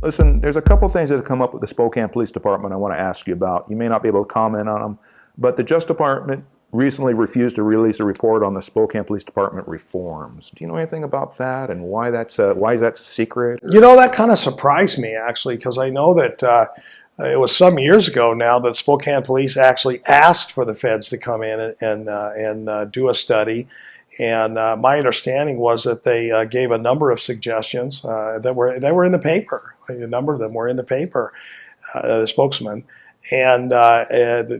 Listen, there's a couple things that have come up with the Spokane Police Department I want to ask you about. You may not be able to comment on them, but the Justice Department recently refused to release a report on the Spokane Police Department reforms. Do you know anything about that, and why is that secret? You know, that kind of surprised me, actually, because I know that it was some years ago now that Spokane Police actually asked for the feds to come in and do a study. And my understanding was that they gave a number of suggestions that were in the paper. A number of them were in the paper, the spokesman. And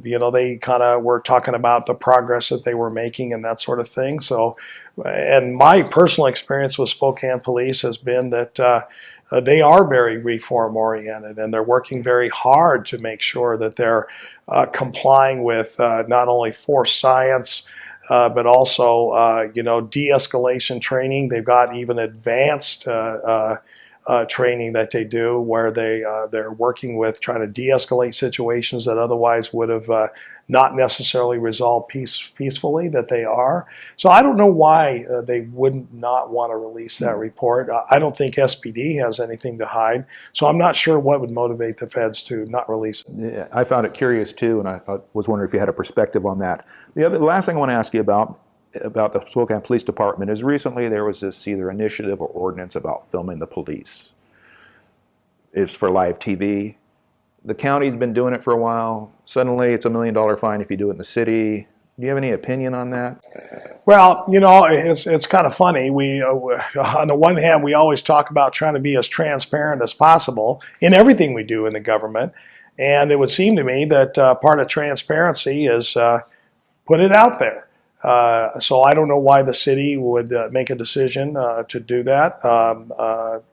you know, they kind of were talking about the progress that they were making and that sort of thing. So, and my personal experience with Spokane Police has been that they are very reform oriented, and they're working very hard to make sure that they're complying with not only force science, but also, you know, de-escalation training. They've got even advanced training that they do where they're working with trying to de-escalate situations that otherwise would have not necessarily resolved peacefully, that they are. So I don't know why they would not want to release that report. I don't think SPD has anything to hide, so I'm not sure what would motivate the feds to not release it. Yeah, I found it curious too, and I was wondering if you had a perspective on that. The last thing I want to ask you about the Spokane Police Department is recently there was this either initiative or ordinance about filming the police. It's for live TV. The county's been doing it for a while. Suddenly it's $1 million fine if you do it in the city. Do you have any opinion on that? Well, you know, it's kind of funny. We, on the one hand, we always talk about trying to be as transparent as possible in everything we do in the government. And it would seem to me that part of transparency is put it out there. So I don't know why the city would make a decision to do that.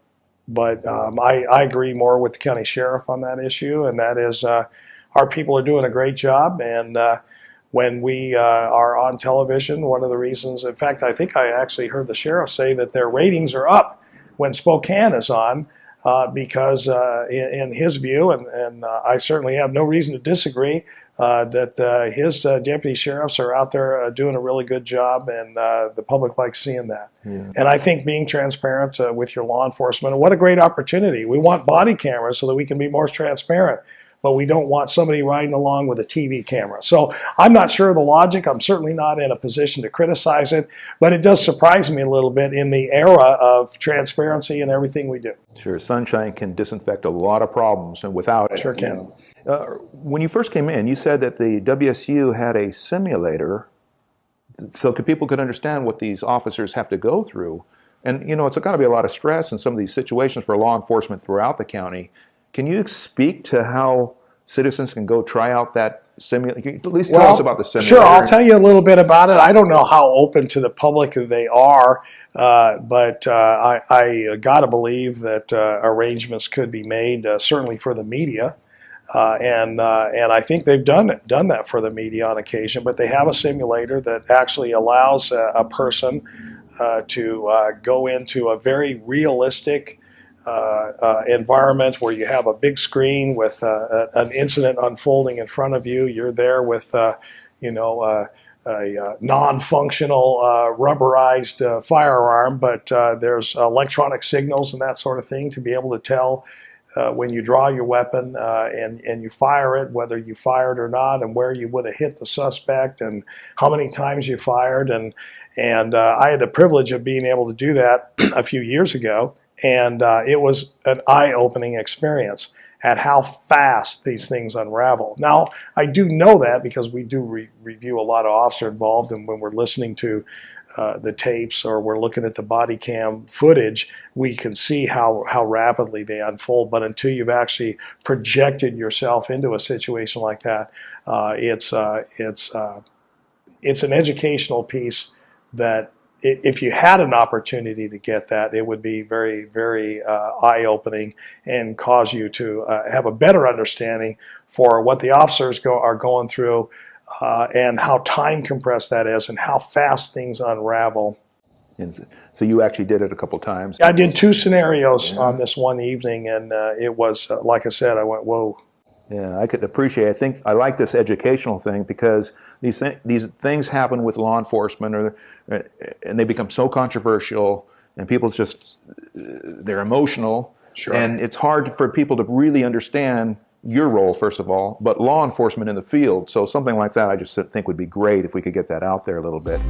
But I agree more with the county sheriff on that issue, and that is our people are doing a great job. And when we are on television, one of the reasons, in fact, I think I actually heard the sheriff say that their ratings are up when Spokane is on, because in his view, and I certainly have no reason to disagree, that his deputy sheriffs are out there doing a really good job, and the public likes seeing that. Yeah. And I think being transparent with your law enforcement, what a great opportunity. We want body cameras so that we can be more transparent, but we don't want somebody riding along with a TV camera. So I'm not sure of the logic. I'm certainly not in a position to criticize it, but it does surprise me a little bit in the era of transparency in everything we do. Sure, sunshine can disinfect a lot of problems, and without it. Sure can. When you first came in, you said that the WSU had a simulator so people could understand what these officers have to go through. And, you know, it's got to be a lot of stress in some of these situations for law enforcement throughout the county. Can you speak to how citizens can go try out that simulator? At least tell us about the simulator. Sure, I'll tell you a little bit about it. I don't know how open to the public they are, but I got to believe that arrangements could be made, certainly for the media. And I think they've done that for the media on occasion, but they have a simulator that actually allows a person to go into a very realistic environment where you have a big screen with an incident unfolding in front of you. You're there with you know, a non-functional rubberized firearm, but there's electronic signals and that sort of thing to be able to tell when you draw your weapon and you fire it, whether you fired or not, and where you would have hit the suspect, and how many times you fired. And I had the privilege of being able to do that a few years ago, and it was an eye-opening experience at how fast these things unravel. Now, I do know that because we do review a lot of officer involved, and when we're listening to the tapes or we're looking at the body cam footage, we can see how rapidly they unfold. But until you've actually projected yourself into a situation like that, it's an educational piece that if you had an opportunity to get that, it would be very, very eye-opening and cause you to have a better understanding for what the officers are going through and how time compressed that is and how fast things unravel. And so you actually did it a couple times? I did 2 scenarios on this one evening, and it was, like I said, I went, whoa. Yeah, I could appreciate. I think I like this educational thing because these things happen with law enforcement, and they become so controversial, and people's just they're emotional, Sure. and it's hard for people to really understand your role first of all, but law enforcement in the field. So something like that, I just think would be great if we could get that out there a little bit.